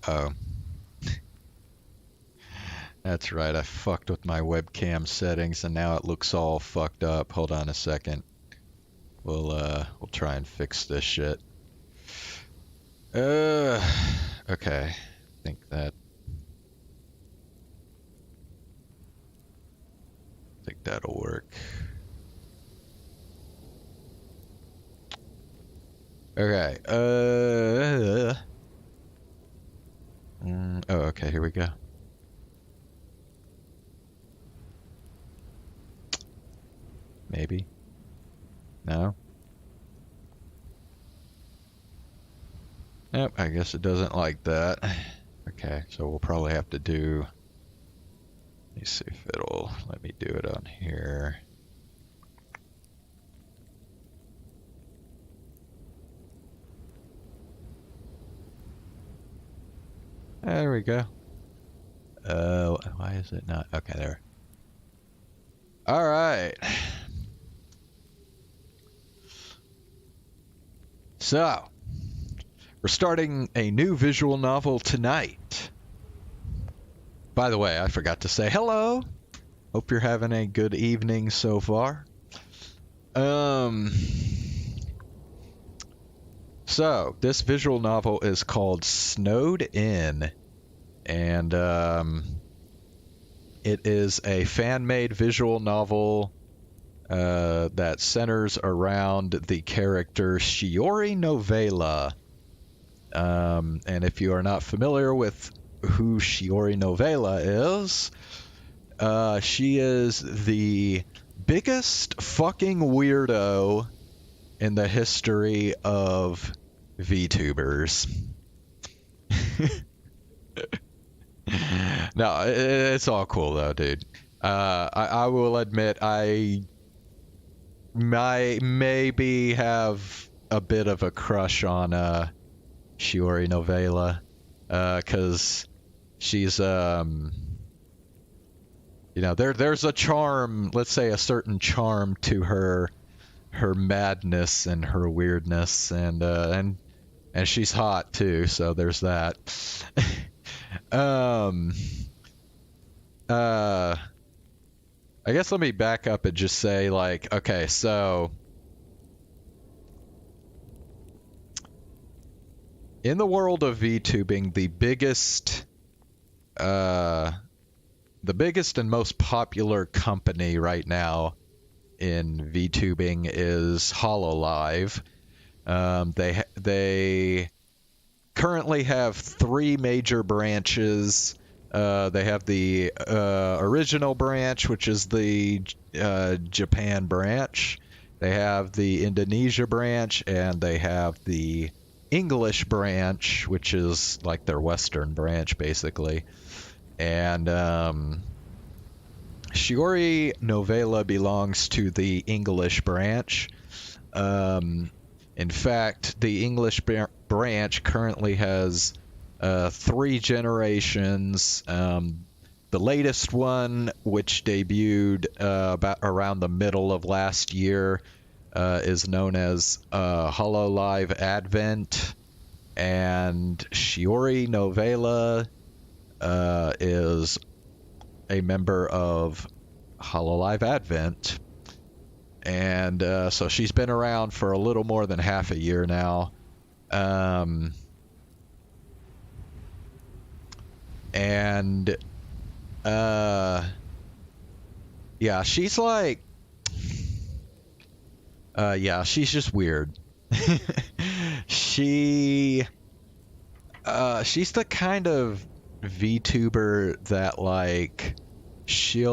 Uh-oh. That's right, I fucked with my webcam settings and now it looks all fucked up. Hold on a second. We'll try and fix this shit. Okay. I think that'll work. Okay. Oh, okay, here we go. Maybe. No? Nope, I guess it doesn't like that. Okay, so we'll probably have to do... Let me see if it'll let me do it on here. There we go. Why is it not? Okay, there. All right. So, we're starting a new visual novel tonight. By the way, I forgot to say hello. Hope you're having a good evening so far. So, this visual novel is called Snowed In, and it is a fan-made visual novel that centers around the character Shiori Novella. And if you are not familiar with who Shiori Novella is, she is the biggest fucking weirdo in the history of VTubers. No, it's all cool though, dude. I will admit I maybe have a bit of a crush on Shiori Novella, because she's you know, there's a charm, let's say a certain charm to her madness and her weirdness, and she's hot too, so there's that. I guess let me back up and just say, like, okay, so in the world of VTubing, the biggest and most popular company right now in VTubing is hololive. They currently have 3 major branches. They have the original branch, which is the Japan branch. They have the Indonesia branch, and they have the English branch, which is like their Western branch, basically. And Shiori Novella belongs to the English branch. In fact, the English branch currently has 3 generations. The latest one, which debuted about around the middle of last year, is known as hololive Advent, and Shiori Novella is a member of hololive Advent, and so she's been around for a little more than half a year now. Yeah, she's like, yeah, she's just weird. She's the kind of VTuber that, like, she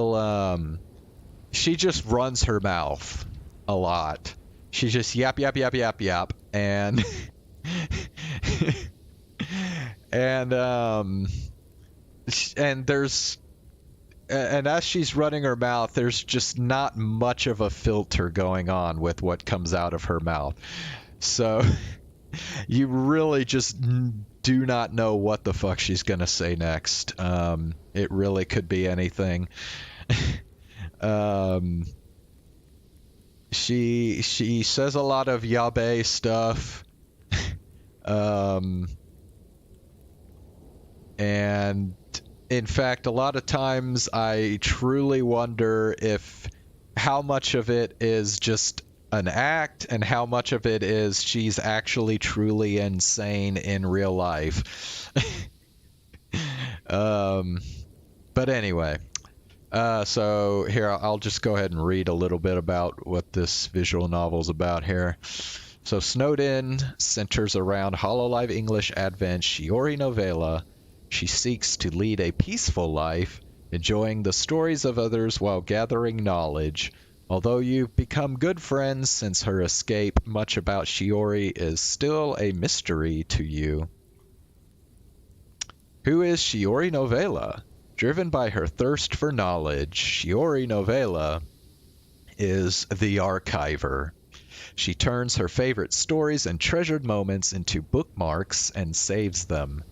just runs her mouth a lot. She just yap, yap, yap, yap, yap, and and there's, and as she's running her mouth, there's just not much of a filter going on with what comes out of her mouth. So you really just do not know what the fuck she's gonna say next. It really could be anything. She says a lot of yabe stuff. And in fact, a lot of times I truly wonder if how much of it is just an act and how much of it is she's actually truly insane in real life. um, but anyway, so here I'll just go ahead and read a little bit about what this visual novel is about here. So Snowed In centers around hololive English Advent Shiori Novella. She seeks to lead a peaceful life, enjoying the stories of others while gathering knowledge. Although you've become good friends since her escape, much about Shiori is still a mystery to you. Who is Shiori Novella? Driven by her thirst for knowledge, Shiori Novella is the archiver. She turns her favorite stories and treasured moments into bookmarks and saves them.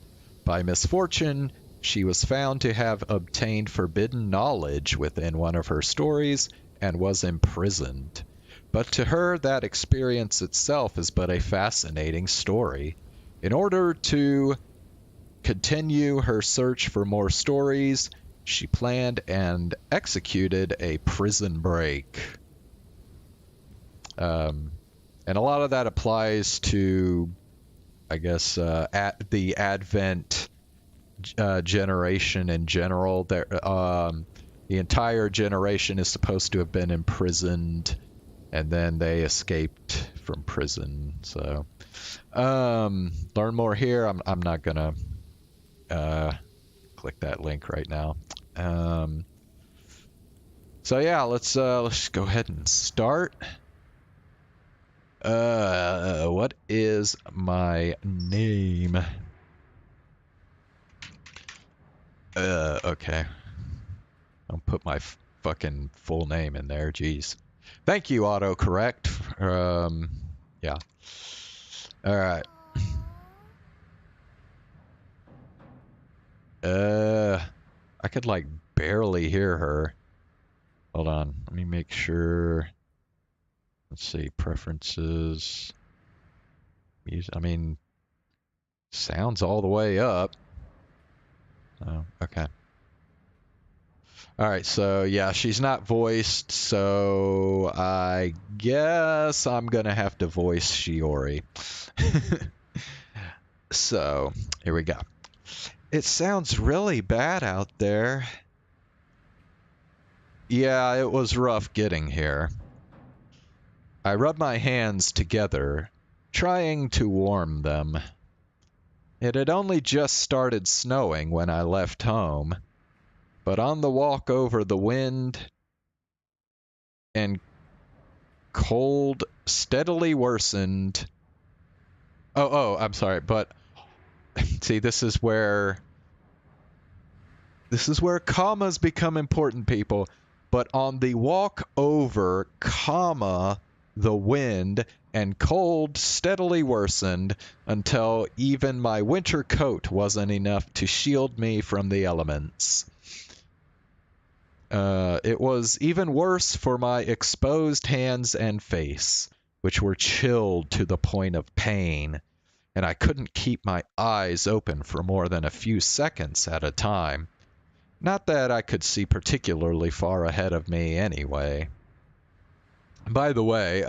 By misfortune, she was found to have obtained forbidden knowledge within one of her stories and was imprisoned. But to her, that experience itself is but a fascinating story. In order to continue her search for more stories, she planned and executed a prison break. And a lot of that applies to, I guess, the Advent generation in general. The entire generation is supposed to have been imprisoned, and then they escaped from prison. So, learn more here. I'm not gonna click that link right now. So yeah, let's go ahead and start. What is my name? Okay. I'll put my fucking full name in there, jeez. Thank you, autocorrect. Yeah. Alright. I could, like, barely hear her. Hold on, let me make sure. Let's see, preferences. I mean, sounds all the way up. Oh, okay. Alright, so yeah, she's not voiced, so I guess I'm gonna have to voice Shiori. So, here we go. It sounds really bad out there. Yeah, it was rough getting here. I rubbed my hands together, trying to warm them. It had only just started snowing when I left home, but on the walk over the wind and cold steadily worsened. Oh, I'm sorry, but see, this is where commas become important, people. But on the walk over, comma, the wind and cold steadily worsened until even my winter coat wasn't enough to shield me from the elements. It was even worse for my exposed hands and face, which were chilled to the point of pain, and I couldn't keep my eyes open for more than a few seconds at a time. Not that I could see particularly far ahead of me anyway. By the way,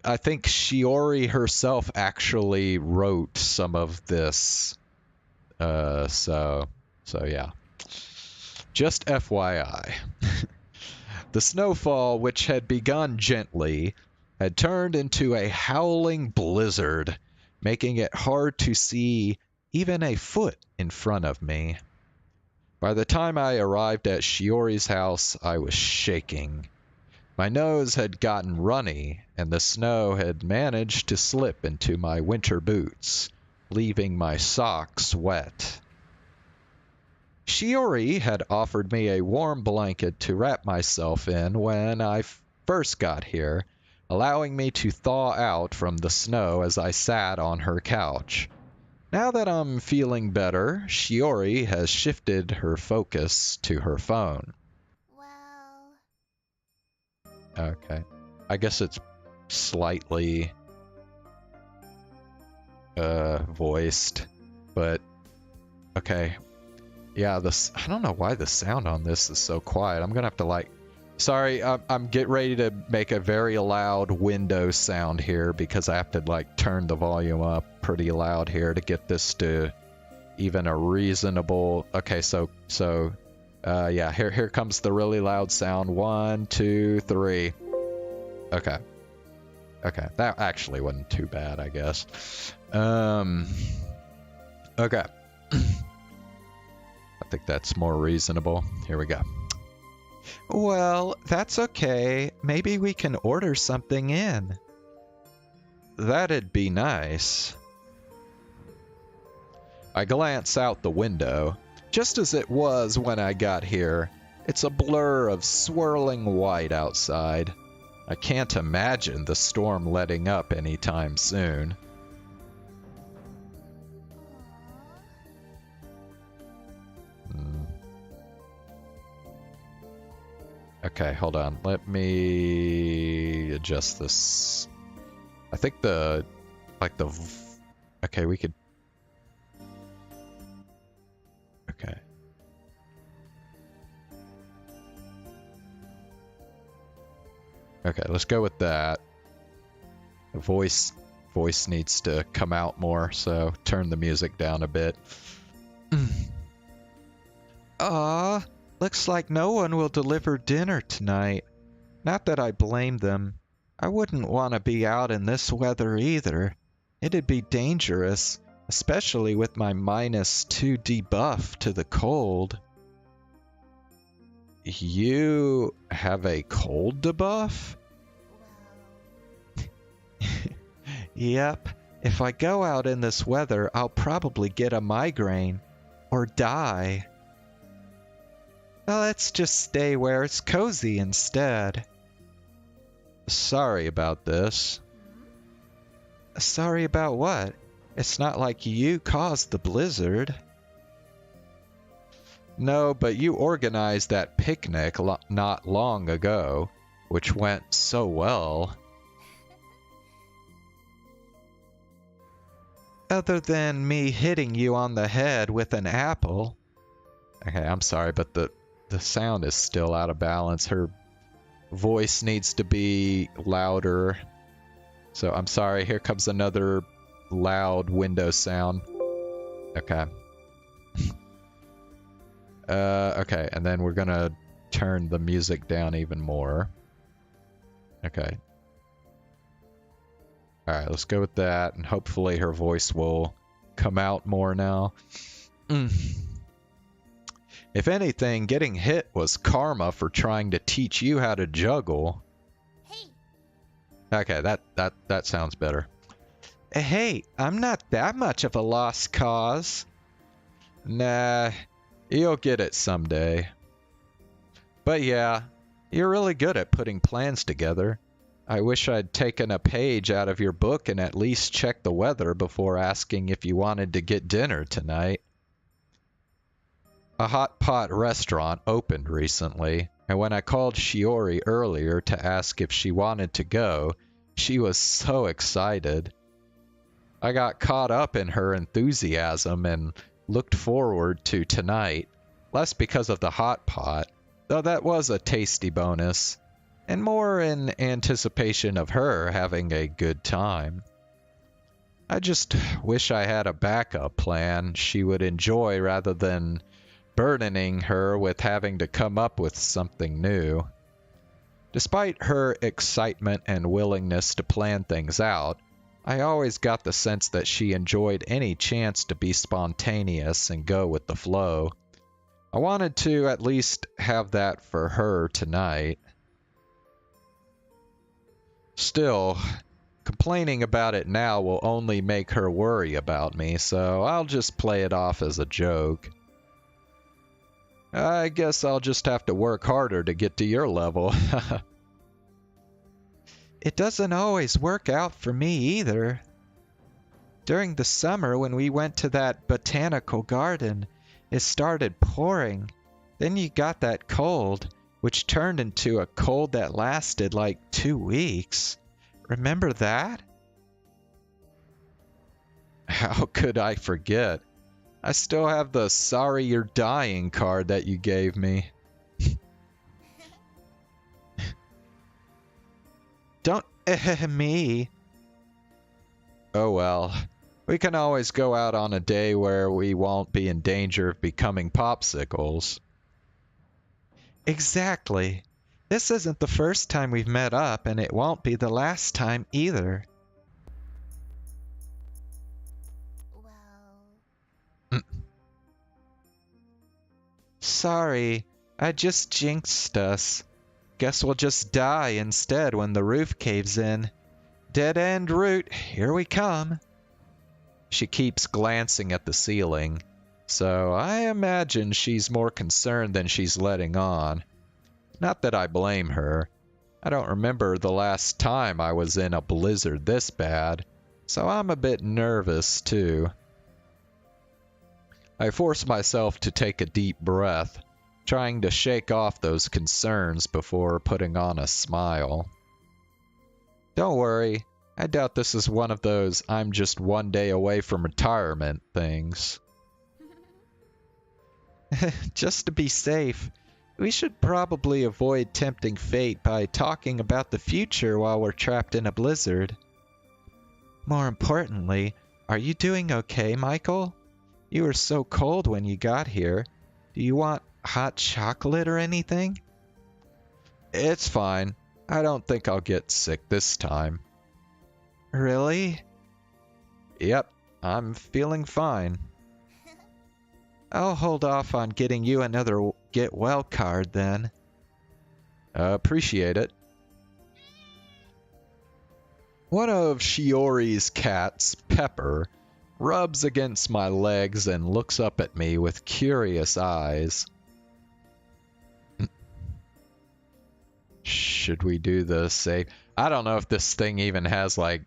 I think Shiori herself actually wrote some of this. So yeah. Just FYI. The snowfall, which had begun gently, had turned into a howling blizzard, making it hard to see even a foot in front of me. By the time I arrived at Shiori's house, I was shaking. My nose had gotten runny, and the snow had managed to slip into my winter boots, leaving my socks wet. Shiori had offered me a warm blanket to wrap myself in when I first got here, allowing me to thaw out from the snow as I sat on her couch. Now that I'm feeling better, Shiori has shifted her focus to her phone. Okay. I guess it's slightly voiced. but okay. Yeah, I don't know why the sound on this is so quiet. I'm gonna have to like, sorry, I'm getting ready to make a very loud window sound here because I have to like turn the volume up pretty loud here to get this to even a reasonable. Okay, so yeah, here comes the really loud sound. 1, 2, 3. Okay. Okay, that actually wasn't too bad, I guess. Okay. I think that's more reasonable. Here we go. Well, that's okay. Maybe we can order something in. That'd be nice. I glance out the window. Just as it was when I got here, it's a blur of swirling white outside. I can't imagine the storm letting up anytime soon. Okay, hold on. Let me adjust this. I think okay, we could. Okay. Okay, let's go with that. The voice needs to come out more, so turn the music down a bit. Looks like no one will deliver dinner tonight. Not that I blame them. I wouldn't want to be out in this weather either. It'd be dangerous, especially with my -2 debuff to the cold. You have a cold debuff? Yep. If I go out in this weather, I'll probably get a migraine. Or die. Well, let's just stay where it's cozy instead. Sorry about this. Sorry about what? It's not like you caused the blizzard. No, but you organized that picnic not long ago, which went so well. Other than me hitting you on the head with an apple. Okay, I'm sorry, but the sound is still out of balance. Her voice needs to be louder. So I'm sorry, here comes another loud window sound. Okay. Okay, and then we're gonna turn the music down even more. Okay. Alright, let's go with that, and hopefully her voice will come out more now. If anything, getting hit was karma for trying to teach you how to juggle. Hey. Okay, that sounds better. Hey, I'm not that much of a lost cause. Nah, you'll get it someday. But yeah, you're really good at putting plans together. I wish I'd taken a page out of your book and at least checked the weather before asking if you wanted to get dinner tonight. A hot pot restaurant opened recently, and when I called Shiori earlier to ask if she wanted to go, she was so excited. I got caught up in her enthusiasm and looked forward to tonight, less because of the hot pot, though that was a tasty bonus, and more in anticipation of her having a good time. I just wish I had a backup plan she would enjoy rather than burdening her with having to come up with something new. Despite her excitement and willingness to plan things out, I always got the sense that she enjoyed any chance to be spontaneous and go with the flow. I wanted to at least have that for her tonight. Still, complaining about it now will only make her worry about me, so I'll just play it off as a joke. I guess I'll just have to work harder to get to your level. It doesn't always work out for me either. During the summer when we went to that botanical garden, it started pouring. Then you got that cold, which turned into a cold that lasted like 2 weeks. Remember that? How could I forget? I still have the sorry you're dying card that you gave me. Don't me. Oh well. We can always go out on a day where we won't be in danger of becoming popsicles. Exactly. This isn't the first time we've met up, and it won't be the last time either. Well... Sorry, I just jinxed us. Guess we'll just die instead when the roof caves in. Dead end route, here we come. She keeps glancing at the ceiling, so I imagine she's more concerned than she's letting on. Not that I blame her. I don't remember the last time I was in a blizzard this bad, so I'm a bit nervous too. I force myself to take a deep breath, trying to shake off those concerns before putting on a smile. Don't worry, I doubt this is one of those I'm just one day away from retirement things. Just to be safe, we should probably avoid tempting fate by talking about the future while we're trapped in a blizzard. More importantly, are you doing okay, Michael? You were so cold when you got here. Do you want hot chocolate or anything? It's fine. I don't think I'll get sick this time. Really? Yep, I'm feeling fine. I'll hold off on getting you another get well card then. Appreciate it. One of Shiori's cats, Pepper, rubs against my legs and looks up at me with curious eyes. Should we do the save? I don't know if this thing even has like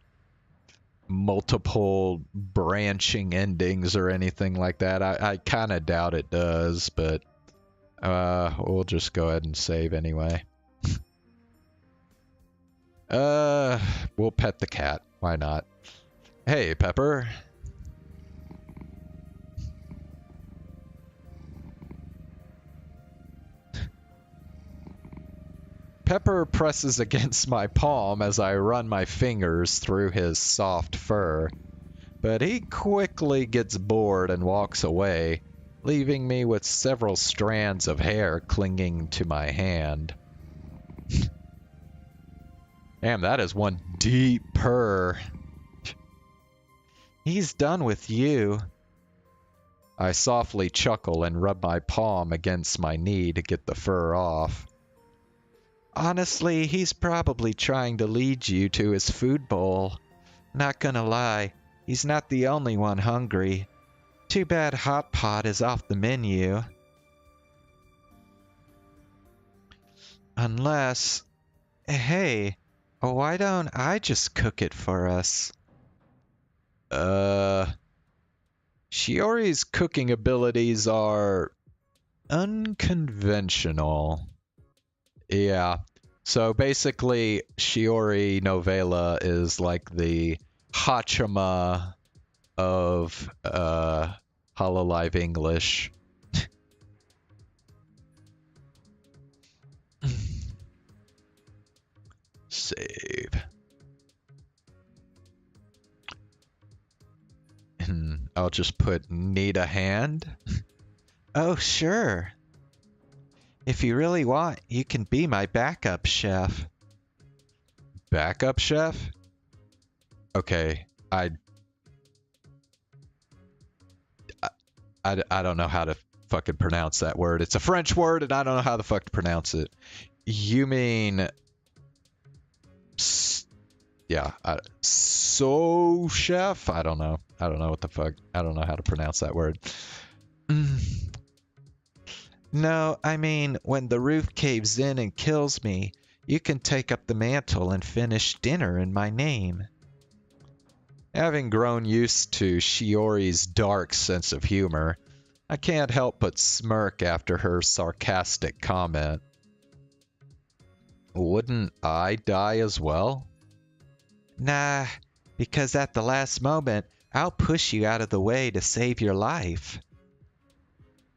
multiple branching endings or anything like that. I kind of doubt it does, but we'll just go ahead and save anyway. We'll pet the cat. Why not? Hey, Pepper. Pepper presses against my palm as I run my fingers through his soft fur, but he quickly gets bored and walks away, leaving me with several strands of hair clinging to my hand. Damn, that is one deep purr. He's done with you. I softly chuckle and rub my palm against my knee to get the fur off. Honestly, he's probably trying to lead you to his food bowl. Not gonna lie, he's not the only one hungry. Too bad Hot Pot is off the menu. Unless... Hey, why don't I just cook it for us? Shiori's cooking abilities are unconventional. Yeah, so basically Shiori Novella is like the Hachima of hololive English. Save. I'll just put need a hand. Oh, sure. If you really want, you can be my backup chef. Backup chef? Okay, I don't know how to fucking pronounce that word. It's a French word and I don't know how the fuck to pronounce it. You mean... Yeah, so chef? I don't know. I don't know what the fuck. I don't know how to pronounce that word. No, I mean, when the roof caves in and kills me, you can take up the mantle and finish dinner in my name. Having grown used to Shiori's dark sense of humor, I can't help but smirk after her sarcastic comment. Wouldn't I die as well? Nah, because at the last moment, I'll push you out of the way to save your life.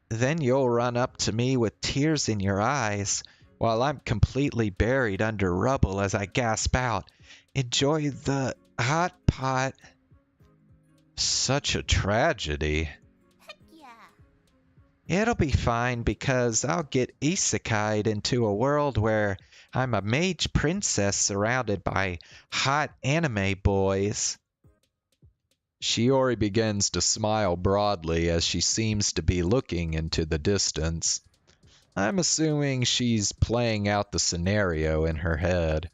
Then you'll run up to me with tears in your eyes while I'm completely buried under rubble as I gasp out, "Enjoy the hot pot." Such a tragedy. It'll be fine because I'll get isekai'd into a world where I'm a mage princess surrounded by hot anime boys. Shiori begins to smile broadly as she seems to be looking into the distance. I'm assuming she's playing out the scenario in her head.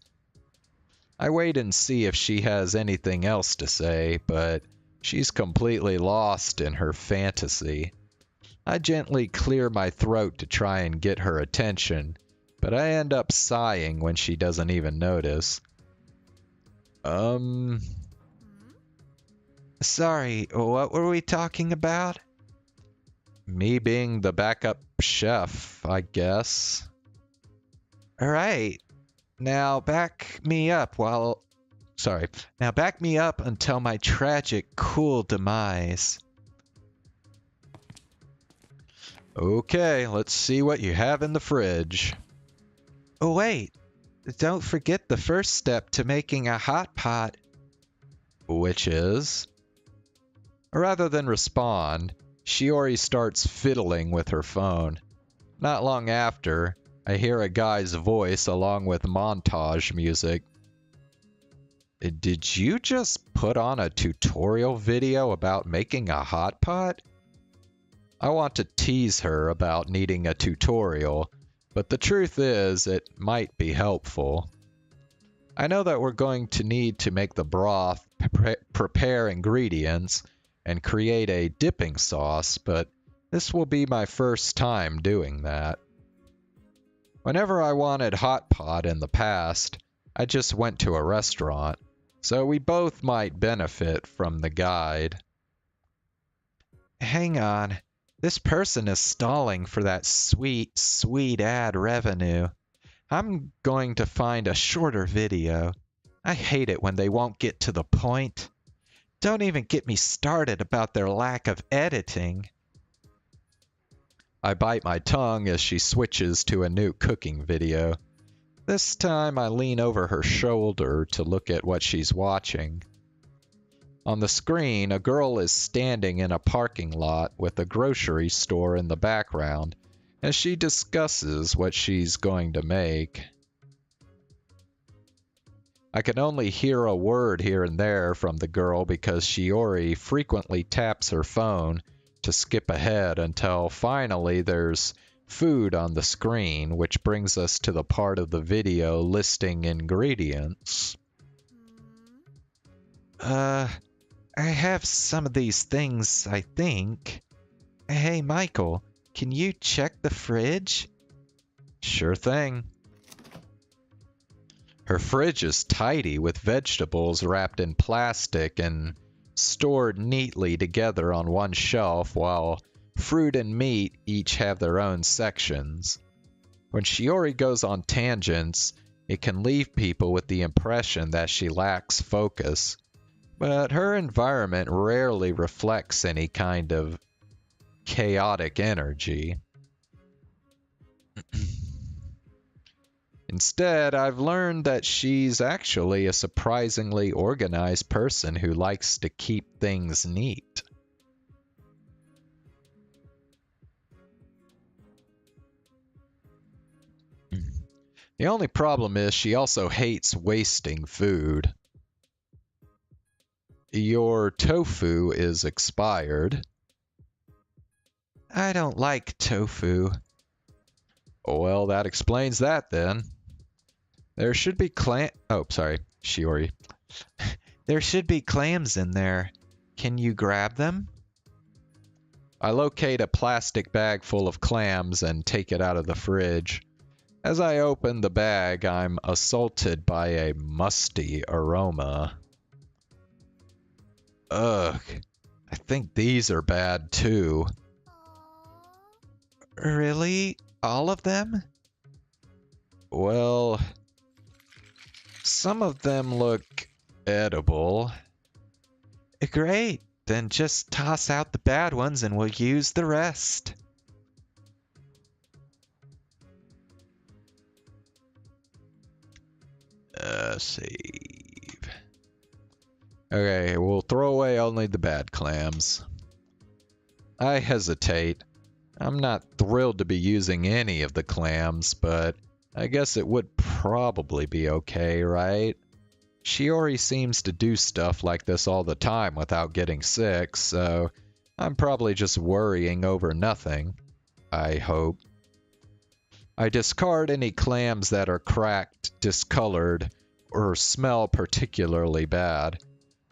I wait and see if she has anything else to say, but she's completely lost in her fantasy. I gently clear my throat to try and get her attention, but I end up sighing when she doesn't even notice. Sorry, what were we talking about? Me being the backup chef, I guess. Alright, now back me up until my tragic, cool demise. Okay, let's see what you have in the fridge. Oh wait, don't forget the first step to making a hot pot. Which is? Rather than respond, Shiori starts fiddling with her phone. Not long after, I hear a guy's voice along with montage music. Did you just put on a tutorial video about making a hot pot? I want to tease her about needing a tutorial, but the truth is it might be helpful. I know that we're going to need to make the broth, prepare ingredients, and create a dipping sauce, but this will be my first time doing that. Whenever I wanted hot pot in the past, I just went to a restaurant, so we both might benefit from the guide. Hang on. This person is stalling for that sweet, sweet ad revenue. I'm going to find a shorter video. I hate it when they won't get to the point. Don't even get me started about their lack of editing. I bite my tongue as she switches to a new cooking video. This time I lean over her shoulder to look at what she's watching. On the screen, a girl is standing in a parking lot with a grocery store in the background as she discusses what she's going to make. I can only hear a word here and there from the girl because Shiori frequently taps her phone to skip ahead until finally there's food on the screen, which brings us to the part of the video listing ingredients. I have some of these things, I think. Hey, Michael, can you check the fridge? Sure thing. Her fridge is tidy with vegetables wrapped in plastic and stored neatly together on one shelf, while fruit and meat each have their own sections. When Shiori goes on tangents, it can leave people with the impression that she lacks focus. But her environment rarely reflects any kind of chaotic energy. Instead, I've learned that she's actually a surprisingly organized person who likes to keep things neat. The only problem is she also hates wasting food. Your tofu is expired. I don't like tofu. Well, that explains that then. There should be Shiori. There should be clams in there. Can you grab them? I locate a plastic bag full of clams and take it out of the fridge. As I open the bag, I'm assaulted by a musty aroma. Ugh, I think these are bad too. Really? All of them? Well, some of them look edible. Great, then just toss out the bad ones and we'll use the rest. Save. Okay, we'll throw away only the bad clams. I hesitate. I'm not thrilled to be using any of the clams, but I guess it would probably be okay, right? Shiori seems to do stuff like this all the time without getting sick, so I'm probably just worrying over nothing. I hope. I discard any clams that are cracked, discolored, or smell particularly bad.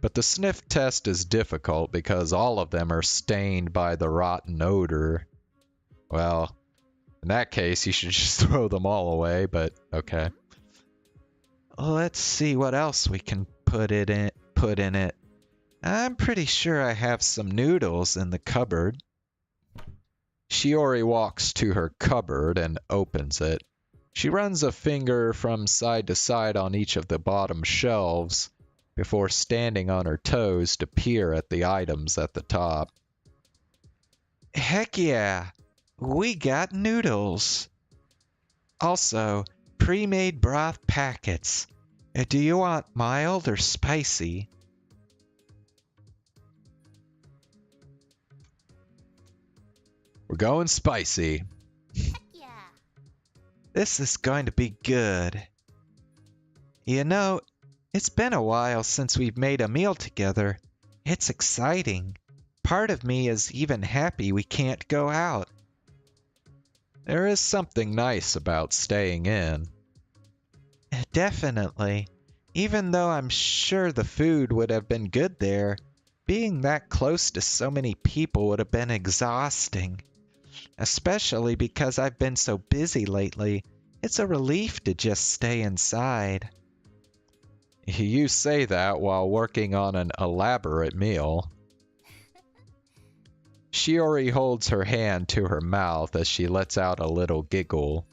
But the sniff test is difficult because all of them are stained by the rotten odor. Well, in that case, you should just throw them all away, but okay. Let's see what else we can put in it. I'm pretty sure I have some noodles in the cupboard. Shiori walks to her cupboard and opens it. She runs a finger from side to side on each of the bottom shelves before standing on her toes to peer at the items at the top. Heck yeah! We got noodles! Also, pre-made broth packets. Do you want mild or spicy? We're going spicy. Heck yeah! This is going to be good. You know, it's been a while since we've made a meal together. It's exciting. Part of me is even happy we can't go out. There is something nice about staying in. Definitely. Even though I'm sure the food would have been good there, being that close to so many people would have been exhausting. Especially because I've been so busy lately, it's a relief to just stay inside. You say that while working on an elaborate meal. Shiori holds her hand to her mouth as she lets out a little giggle.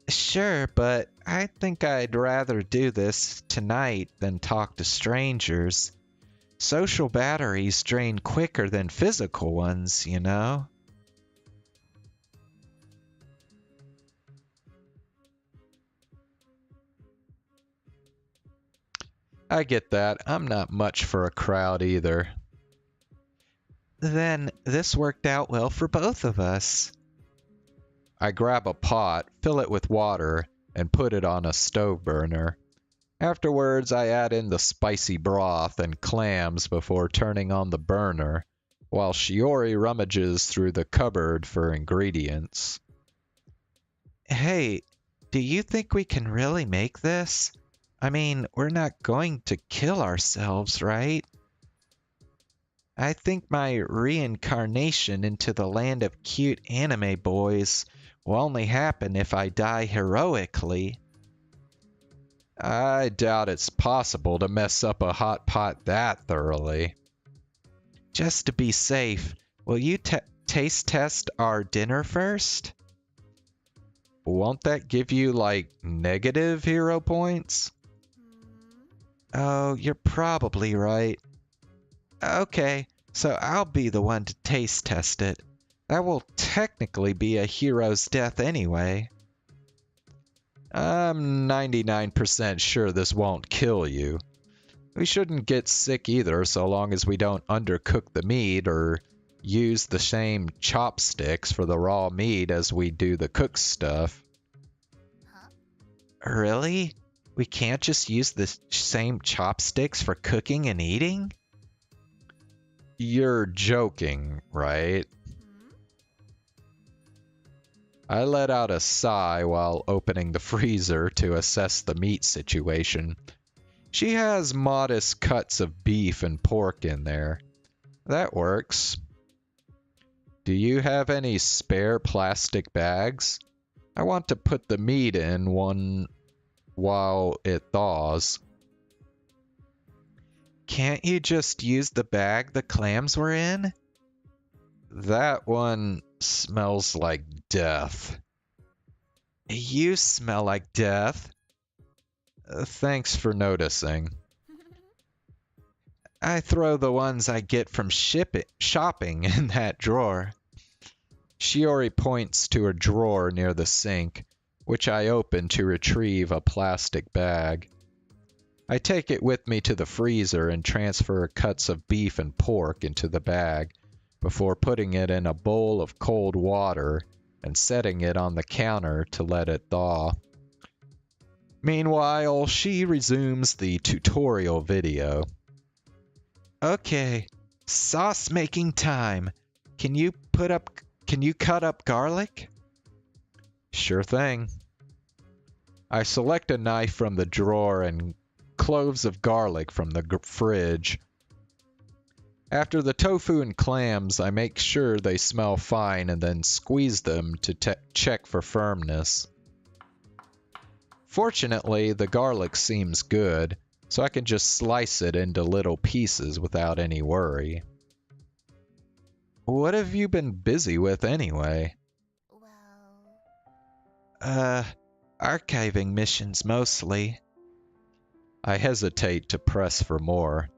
Sure, but I think I'd rather do this tonight than talk to strangers. Social batteries drain quicker than physical ones, you know? I get that. I'm not much for a crowd either. Then this worked out well for both of us. I grab a pot, fill it with water, and put it on a stove burner. Afterwards, I add in the spicy broth and clams before turning on the burner, while Shiori rummages through the cupboard for ingredients. Hey, do you think we can really make this? I mean, we're not going to kill ourselves, right? I think my reincarnation into the land of cute anime boys will only happen if I die heroically. I doubt it's possible to mess up a hot pot that thoroughly. Just to be safe, will you taste test our dinner first? Won't that give you, like, negative hero points? Oh, you're probably right. Okay, so I'll be the one to taste test it. That will technically be a hero's death anyway. I'm 99% sure this won't kill you. We shouldn't get sick either so long as we don't undercook the meat or use the same chopsticks for the raw meat as we do the cooked stuff. Huh? Really? We can't just use the same chopsticks for cooking and eating? You're joking, right? I let out a sigh while opening the freezer to assess the meat situation. She has modest cuts of beef and pork in there. That works. Do you have any spare plastic bags? I want to put the meat in one while it thaws. Can't you just use the bag the clams were in? That one smells like death. You smell like death. Thanks for noticing. I throw the ones I get from shopping in that drawer. Shiori points to a drawer near the sink. which I open to retrieve a plastic bag. I take it with me to the freezer and transfer cuts of beef and pork into the bag before putting it in a bowl of cold water and setting it on the counter to let it thaw. Meanwhile, she resumes the tutorial video. Okay, sauce making time. Can you cut up garlic? Sure thing. I select a knife from the drawer and cloves of garlic from the fridge. After the tofu and clams, I make sure they smell fine and then squeeze them to check for firmness. Fortunately, the garlic seems good, so I can just slice it into little pieces without any worry. What have you been busy with anyway? Well, Archiving missions mostly. I hesitate to press for more.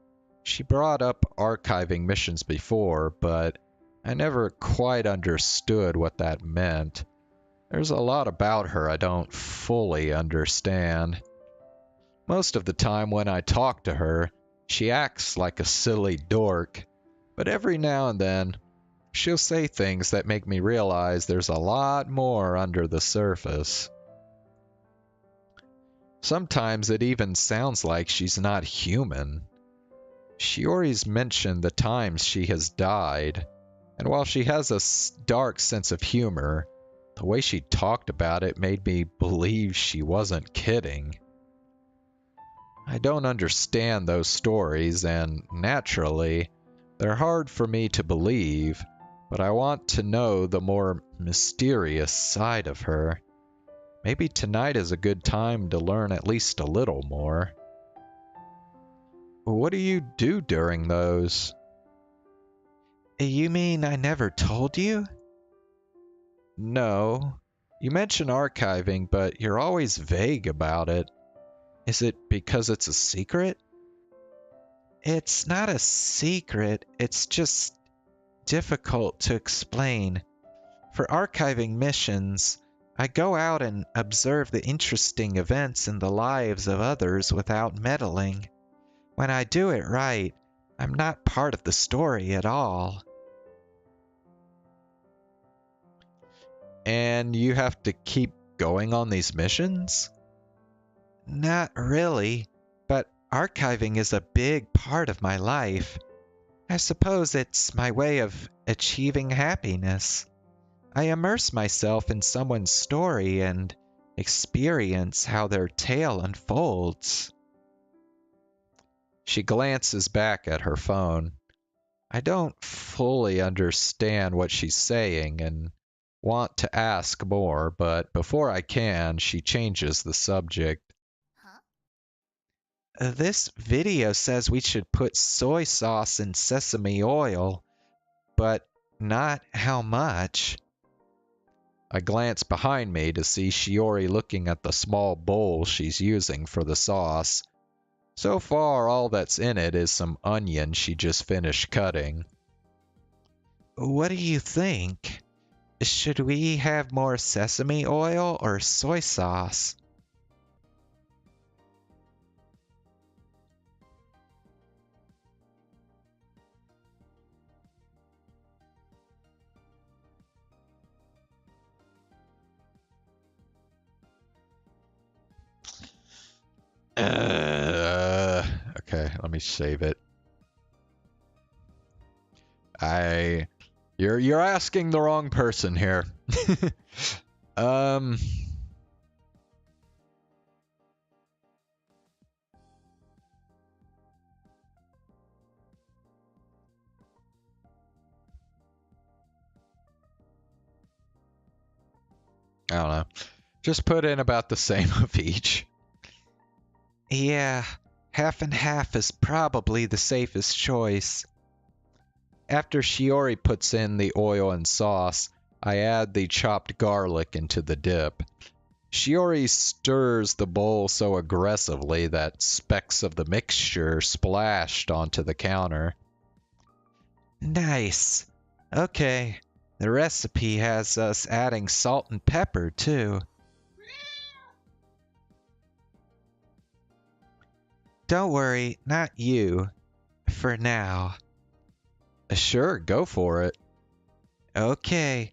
She brought up archiving missions before, but I never quite understood what that meant. There's a lot about her I don't fully understand. Most of the time when I talk to her, she acts like a silly dork, but every now and then, she'll say things that make me realize there's a lot more under the surface. Sometimes it even sounds like she's not human. Shiori's mentioned the times she has died, and while she has a dark sense of humor, the way she talked about it made me believe she wasn't kidding. I don't understand those stories, and naturally, they're hard for me to believe, but I want to know the more mysterious side of her. Maybe tonight is a good time to learn at least a little more. What do you do during those? You mean I never told you? No. You mention archiving, but you're always vague about it. Is it because it's a secret? It's not a secret, it's just difficult to explain. For archiving missions, I go out and observe the interesting events in the lives of others without meddling. When I do it right, I'm not part of the story at all. And you have to keep going on these missions? Not really, but archiving is a big part of my life. I suppose it's my way of achieving happiness. I immerse myself in someone's story and experience how their tale unfolds. She glances back at her phone. I don't fully understand what she's saying and want to ask more, but before I can, she changes the subject. huh? This video says we should put soy sauce in sesame oil, but not how much. I glance behind me to see Shiori looking at the small bowl she's using for the sauce. So far, all that's in it is some onion she just finished cutting. What do you think? Should we have more sesame oil or soy sauce? Okay, let me save it. You're asking the wrong person here. I don't know. Just put in about the same of each. Yeah, half and half is probably the safest choice. After Shiori puts in the oil and sauce, I add the chopped garlic into the dip. Shiori stirs the bowl so aggressively that specks of the mixture splashed onto the counter. Nice. Okay, the recipe has us adding salt and pepper too. don't worry, not you. For now. Sure, go for it. Okay.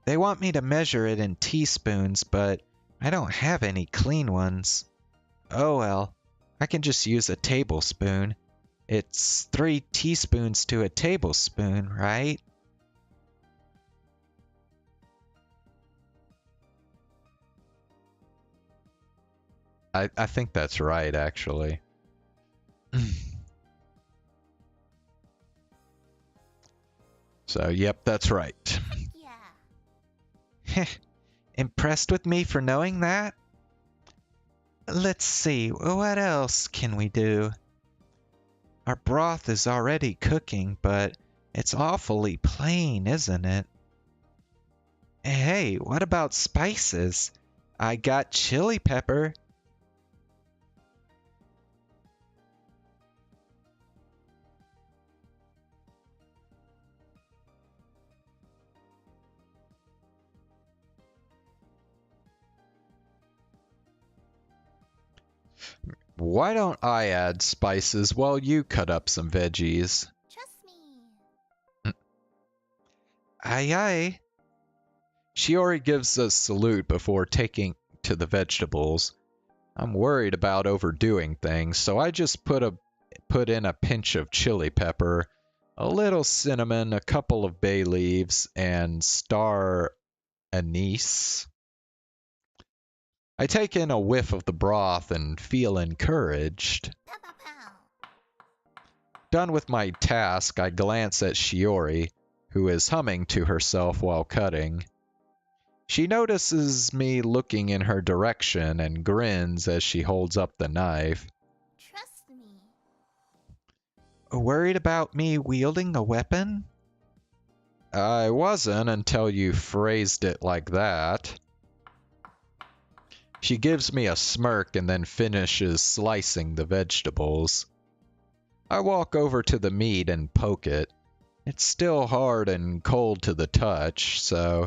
They want me to measure it in teaspoons, but I don't have any clean ones. Oh well, I can just use a tablespoon. It's 3 teaspoons to a tablespoon, right? I think that's right, actually. So, yep, that's right. Heck yeah. Impressed with me for knowing that? Let's see, what else can we do? Our broth is already cooking, but it's awfully plain, isn't it? Hey, what about spices? I got chili pepper. Why don't I add spices while you cut up some veggies? Trust me. Aye aye. Shiori gives a salute before taking to the vegetables. I'm worried about overdoing things, so I just put in a pinch of chili pepper, a little cinnamon, a couple of bay leaves, and star anise. I take in a whiff of the broth and feel encouraged. Pow pow pow. Done with my task, I glance at Shiori, who is humming to herself while cutting. She notices me looking in her direction and grins as she holds up the knife. Trust me. Worried about me wielding a weapon? I wasn't until you phrased it like that. She gives me a smirk and then finishes slicing the vegetables. I walk over to the meat and poke it. It's still hard and cold to the touch, so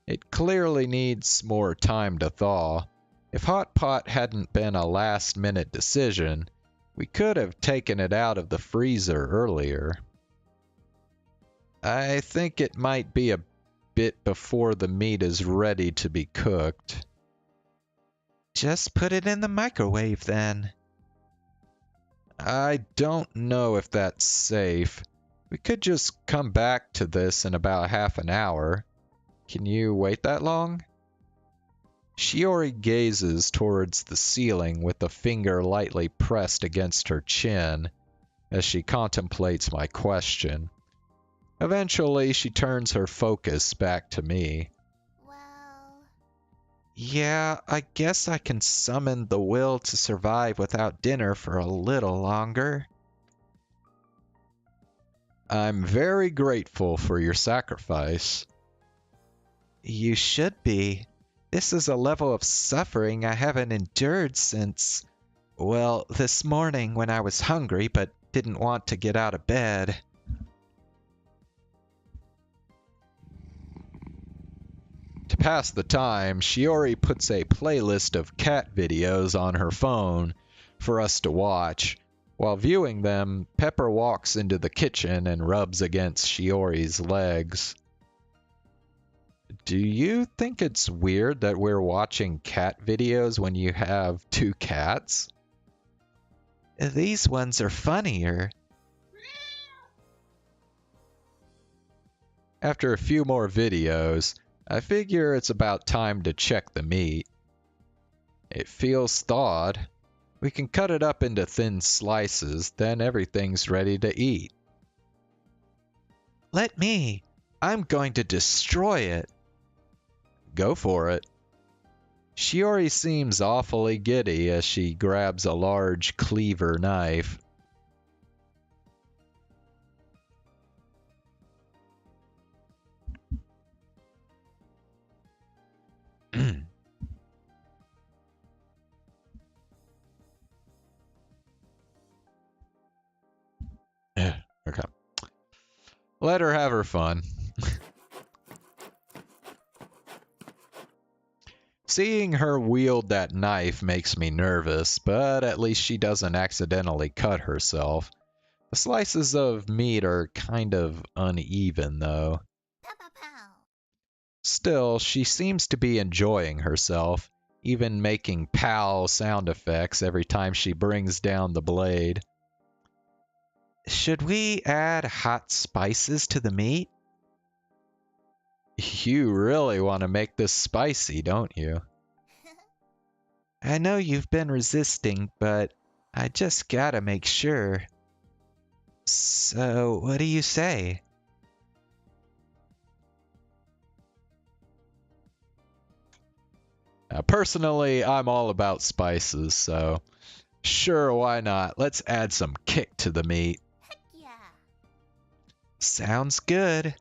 it clearly needs more time to thaw. If Hot Pot hadn't been a last-minute decision, we could have taken it out of the freezer earlier. I think it might be a bit before the meat is ready to be cooked. Just put it in the microwave then. I don't know if that's safe. We could just come back to this in about half an hour. Can you wait that long? Shiori gazes towards the ceiling with a finger lightly pressed against her chin as she contemplates my question. Eventually, she turns her focus back to me. Well, Yeah, I guess I can summon the will to survive without dinner for a little longer. I'm very grateful for your sacrifice. You should be. This is a level of suffering I haven't endured since, well, this morning when I was hungry but didn't want to get out of bed. To pass the time, Shiori puts a playlist of cat videos on her phone for us to watch. While viewing them, Pepper walks into the kitchen and rubs against Shiori's legs. Do you think it's weird that we're watching cat videos when you have 2 cats? These ones are funnier. After a few more videos, I figure it's about time to check the meat. It feels thawed. We can cut it up into thin slices, then everything's ready to eat. Let me. I'm going to destroy it. Go for it. Shiori seems awfully giddy as she grabs a large cleaver knife. Okay. Let her have her fun. Seeing her wield that knife makes me nervous, but at least she doesn't accidentally cut herself. The slices of meat are kind of uneven, though. Pow pow pow. Still, she seems to be enjoying herself, even making pow sound effects every time she brings down the blade. Should we add hot spices to the meat? You really want to make this spicy, don't you? I know you've been resisting, but I just gotta make sure. So, what do you say? Now, personally, I'm all about spices, so sure, why not? Let's add some kick to the meat. Heck yeah. Sounds good.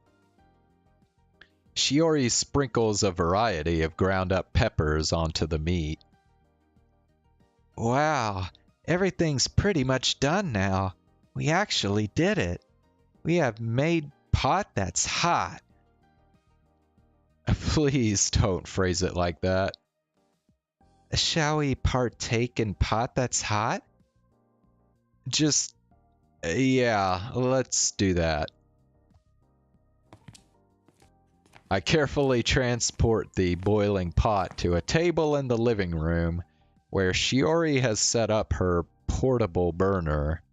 Shiori sprinkles a variety of ground up peppers onto the meat. Wow, everything's pretty much done now. We actually did it. We have made pot that's hot. Please don't phrase it like that. Shall we partake in pot that's hot? Just, yeah, let's do that. I carefully transport the boiling pot to a table in the living room where Shiori has set up her portable burner.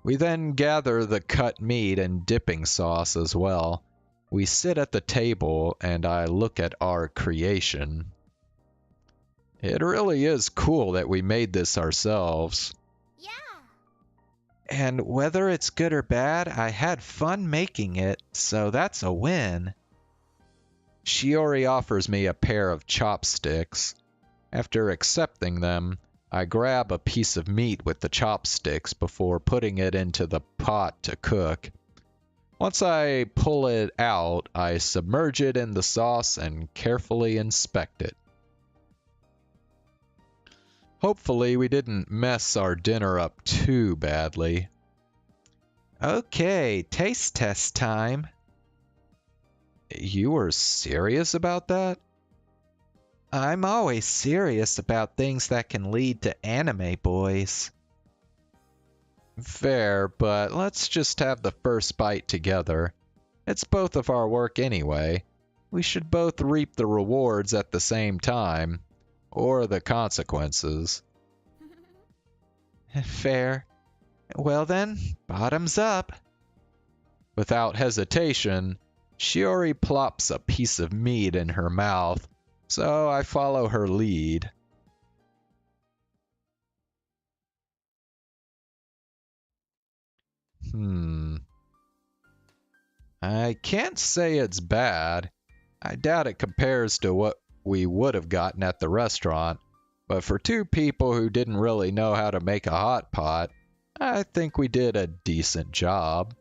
We then gather the cut meat and dipping sauce as well. We sit at the table and I look at our creation. It really is cool that we made this ourselves. Yeah. And whether it's good or bad, I had fun making it, so that's a win. Shiori offers me a pair of chopsticks. After accepting them, I grab a piece of meat with the chopsticks before putting it into the pot to cook. Once I pull it out, I submerge it in the sauce and carefully inspect it. Hopefully, we didn't mess our dinner up too badly. Okay, taste test time. You were serious about that? I'm always serious about things that can lead to anime boys. Fair, but let's just have the first bite together. It's both of our work anyway. We should both reap the rewards at the same time, or the consequences. Fair. Well then, bottoms up. Without hesitation, Shiori plops a piece of meat in her mouth, so I follow her lead. I can't say it's bad. I doubt it compares to what we would have gotten at the restaurant, but for two people who didn't really know how to make a hot pot, I think we did a decent job.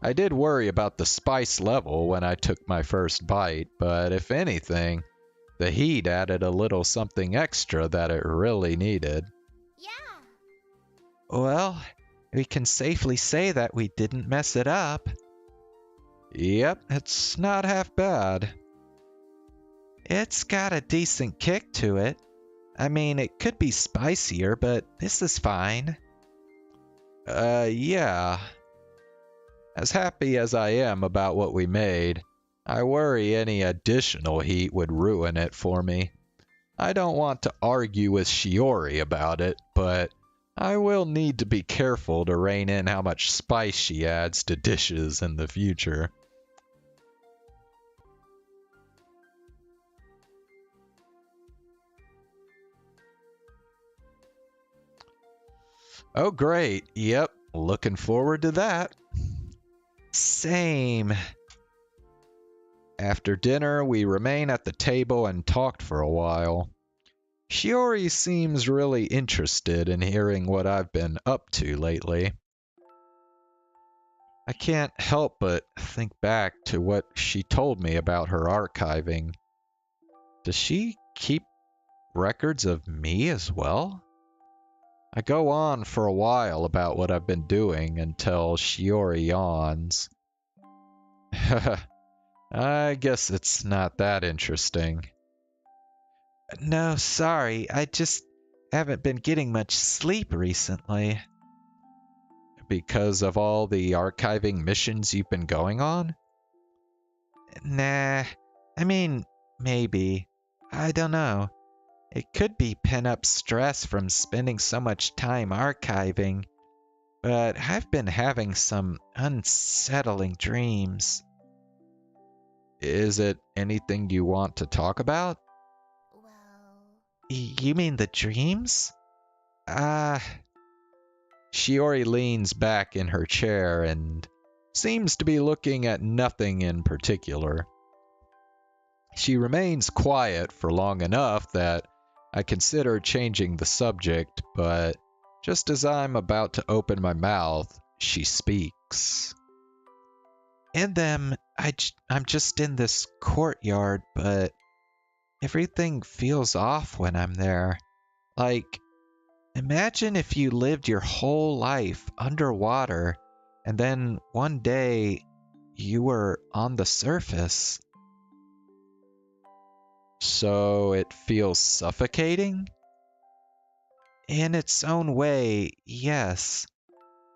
I did worry about the spice level when I took my first bite, but if anything, the heat added a little something extra that it really needed. Yeah. Well, we can safely say that we didn't mess it up. Yep, it's not half bad. It's got a decent kick to it. I mean, it could be spicier, but this is fine. Yeah. As happy as I am about what we made, I worry any additional heat would ruin it for me. I don't want to argue with Shiori about it, but I will need to be careful to rein in how much spice she adds to dishes in the future. Oh great, yep, looking forward to that. Same. After dinner, we remain at the table and talked for a while. Shiori seems really interested in hearing what I've been up to lately. I can't help but think back to what she told me about her archiving. Does she keep records of me as well? I go on for a while about what I've been doing until Shiori yawns. I guess it's not that interesting. No, sorry. I just haven't been getting much sleep recently. Because of all the archiving missions you've been going on? Nah, I mean, maybe. I don't know. It could be pent-up stress from spending so much time archiving, but I've been having some unsettling dreams. Is it anything you want to talk about? Well, You mean the dreams? Ah, Shiori leans back in her chair and seems to be looking at nothing in particular. She remains quiet for long enough that I consider changing the subject, but just as I'm about to open my mouth, she speaks. in them, I'm just in this courtyard, but everything feels off when I'm there. Like, imagine if you lived your whole life underwater and then one day you were on the surface. So it feels suffocating? In its own way, yes.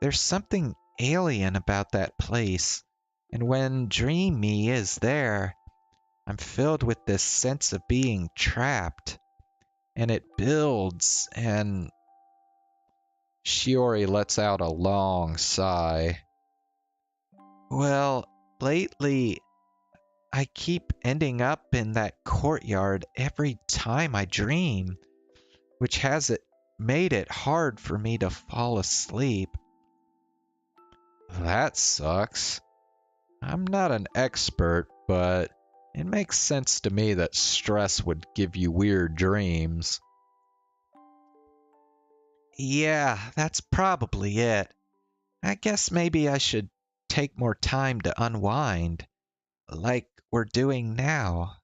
There's something alien about that place. And when Dream Me is there, I'm filled with this sense of being trapped. And it builds, and Shiori lets out a long sigh. well, lately I keep ending up in that courtyard every time I dream, which has it made it hard for me to fall asleep. That sucks. I'm not an expert, but it makes sense to me that stress would give you weird dreams. Yeah, that's probably it. I guess maybe I should take more time to unwind, like we're doing now.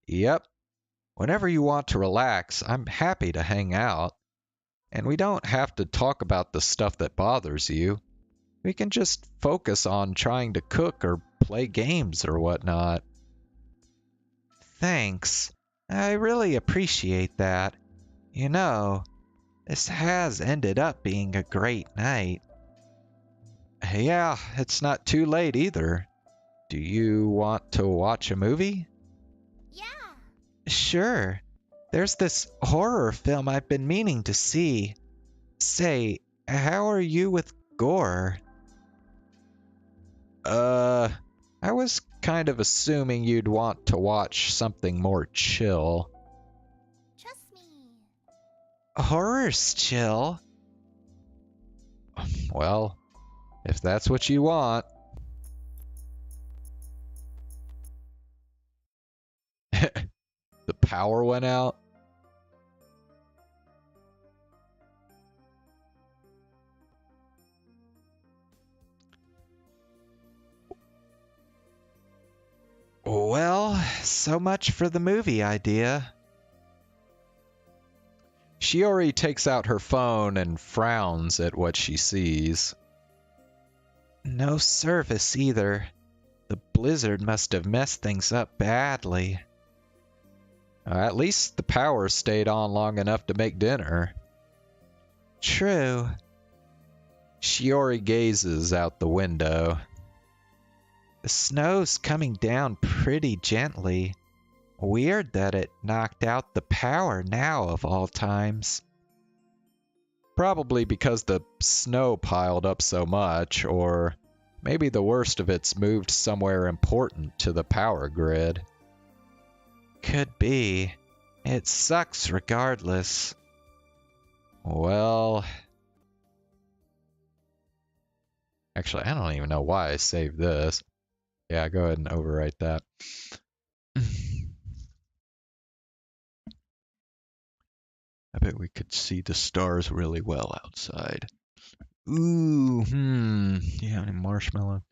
Yep. Whenever you want to relax, I'm happy to hang out. And we don't have to talk about the stuff that bothers you. We can just focus on trying to cook or play games or whatnot. Thanks. I really appreciate that. You know, this has ended up being a great night. Yeah, it's not too late either. Do you want to watch a movie? yeah. Sure. There's this horror film I've been meaning to see. Say, how are you with gore? Uh, I was kind of assuming you'd want to watch something more chill. Trust me. Horror's chill. Well, if that's what you want. The power went out. Well, so much for the movie idea. Shiori takes out her phone and frowns at what she sees. No service either. The blizzard must have messed things up badly. At least the power stayed on long enough to make dinner. True. Shiori gazes out the window. The snow's coming down pretty gently. Weird that it knocked out the power now of all times. Probably because the snow piled up so much, or maybe the worst of it's moved somewhere important to the power grid. Could be. It sucks regardless. Well... Actually, I don't even know why I saved this. Yeah, go ahead and overwrite that. I bet we could see the stars really well outside. Ooh, yeah, marshmallow.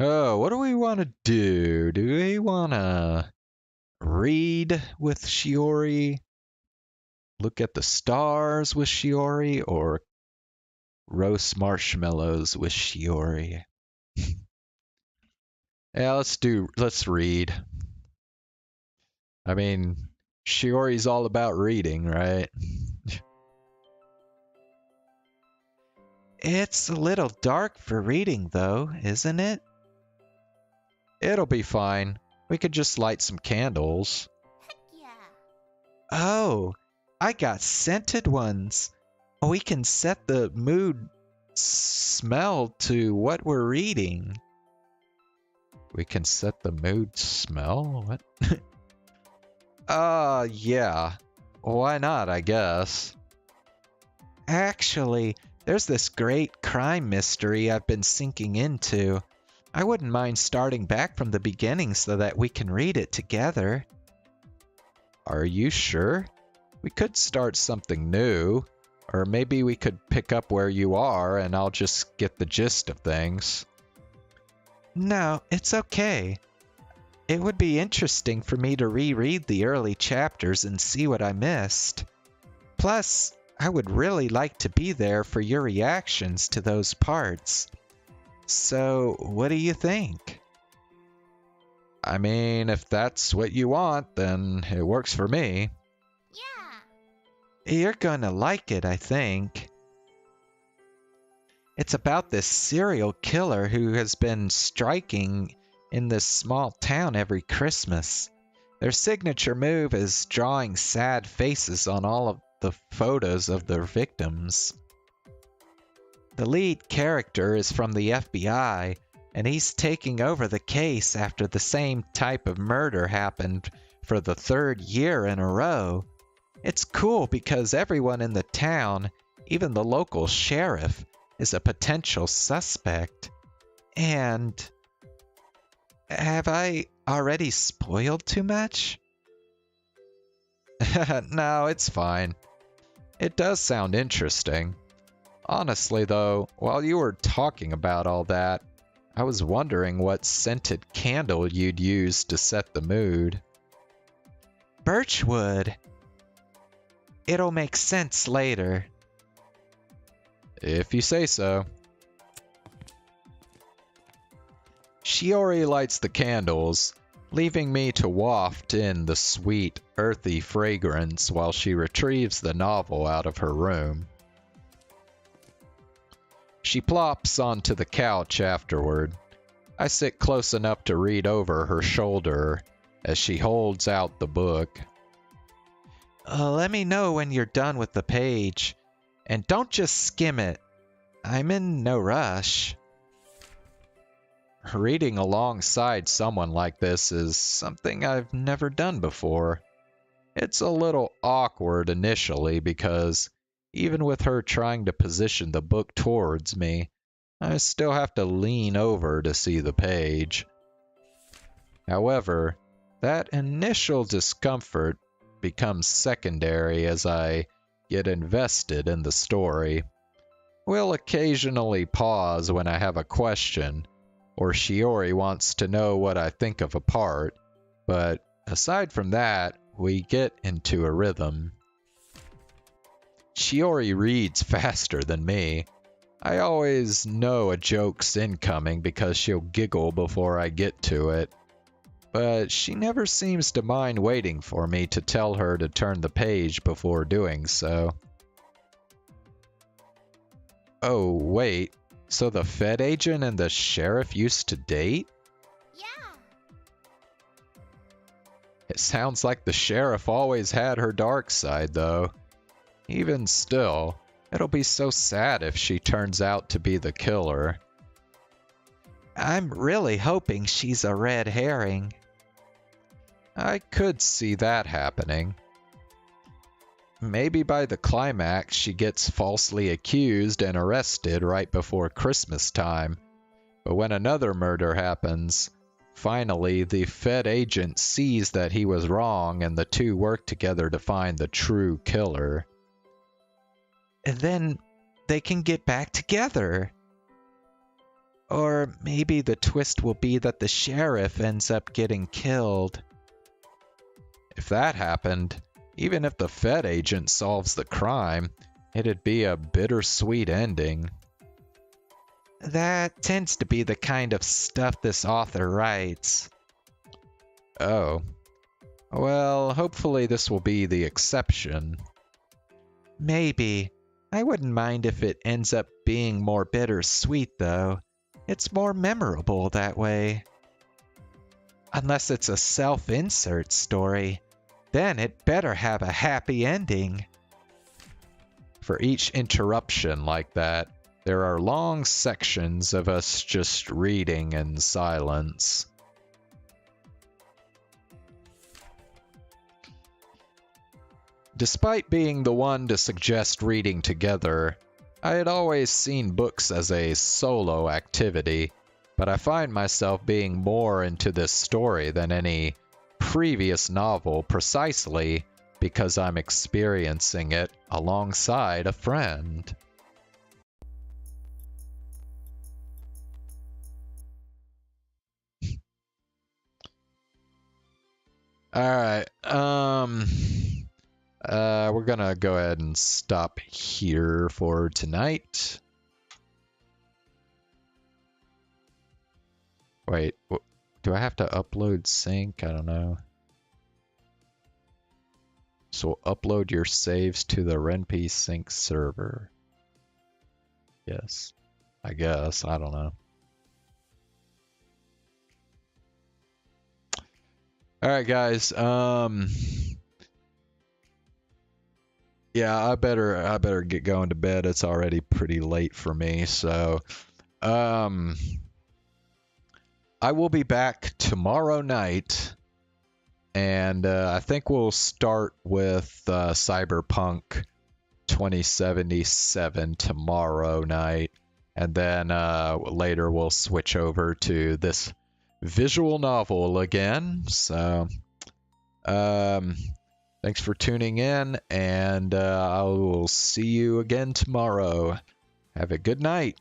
Oh, what do we want to do? Do we want to read with Shiori? Look at the stars with Shiori? Or roast marshmallows with Shiori? Yeah, let's read. I mean, Shiori's all about reading, right? It's a little dark for reading, though, isn't it? It'll be fine. We could just light some candles. Heck yeah. Oh, I got scented ones. We can set the mood smell to what we're reading. We can set the mood smell? What? Yeah. Why not, I guess. Actually, there's this great crime mystery I've been sinking into. I wouldn't mind starting back from the beginning so that we can read it together. Are you sure? We could start something new. Or maybe we could pick up where you are and I'll just get the gist of things. No, it's okay. It would be interesting for me to reread the early chapters and see what I missed. Plus, I would really like to be there for your reactions to those parts. So, what do you think? I mean, if that's what you want, then it works for me. Yeah. You're gonna like it, I think. It's about this serial killer who has been striking in this small town every Christmas. Their signature move is drawing sad faces on all of the photos of their victims. The lead character is from the FBI, and he's taking over the case after the same type of murder happened for the third year in a row. It's cool because everyone in the town, even the local sheriff, is a potential suspect. And have I already spoiled too much? No, it's fine. It does sound interesting. Honestly, though, while you were talking about all that, I was wondering what scented candle you'd use to set the mood. Birchwood. It'll make sense later. If you say so. Shiori lights the candles, leaving me to waft in the sweet, earthy fragrance while she retrieves the novel out of her room. She plops onto the couch afterward. I sit close enough to read over her shoulder as she holds out the book. Let me know when you're done with the page. And don't just skim it. I'm in no rush. Reading alongside someone like this is something I've never done before. It's a little awkward initially because even with her trying to position the book towards me, I still have to lean over to see the page. However, that initial discomfort becomes secondary as I get invested in the story. We'll occasionally pause when I have a question, or Shiori wants to know what I think of a part, but aside from that, we get into a rhythm. Shiori reads faster than me. I always know a joke's incoming because she'll giggle before I get to it. But she never seems to mind waiting for me to tell her to turn the page before doing so. Oh, wait. So the Fed agent and the sheriff used to date? Yeah. It sounds like the sheriff always had her dark side, though. Even still, it'll be so sad if she turns out to be the killer. I'm really hoping she's a red herring. I could see that happening. Maybe by the climax she gets falsely accused and arrested right before Christmas time. But when another murder happens, finally the Fed agent sees that he was wrong and the two work together to find the true killer. And then they can get back together. Or maybe the twist will be that the sheriff ends up getting killed. If that happened, even if the Fed agent solves the crime, it'd be a bittersweet ending. That tends to be the kind of stuff this author writes. Oh. Well, hopefully this will be the exception. Maybe. I wouldn't mind if it ends up being more bittersweet, though. It's more memorable that way. Unless it's a self-insert story. Then it better have a happy ending. For each interruption like that, there are long sections of us just reading in silence. Despite being the one to suggest reading together, I had always seen books as a solo activity, but I find myself being more into this story than any previous novel precisely because I'm experiencing it alongside a friend. Alright, we're gonna go ahead and stop here for tonight. Wait, do I have to upload sync? I don't know. So upload your saves to the Ren'Py sync server. Yes, I guess, I don't know. Alright guys, yeah, I better get going to bed. It's already pretty late for me, so I will be back tomorrow night, and I think we'll start with Cyberpunk 2077 tomorrow night, and then later we'll switch over to this visual novel again. So thanks for tuning in, and I will see you again tomorrow. Have a good night.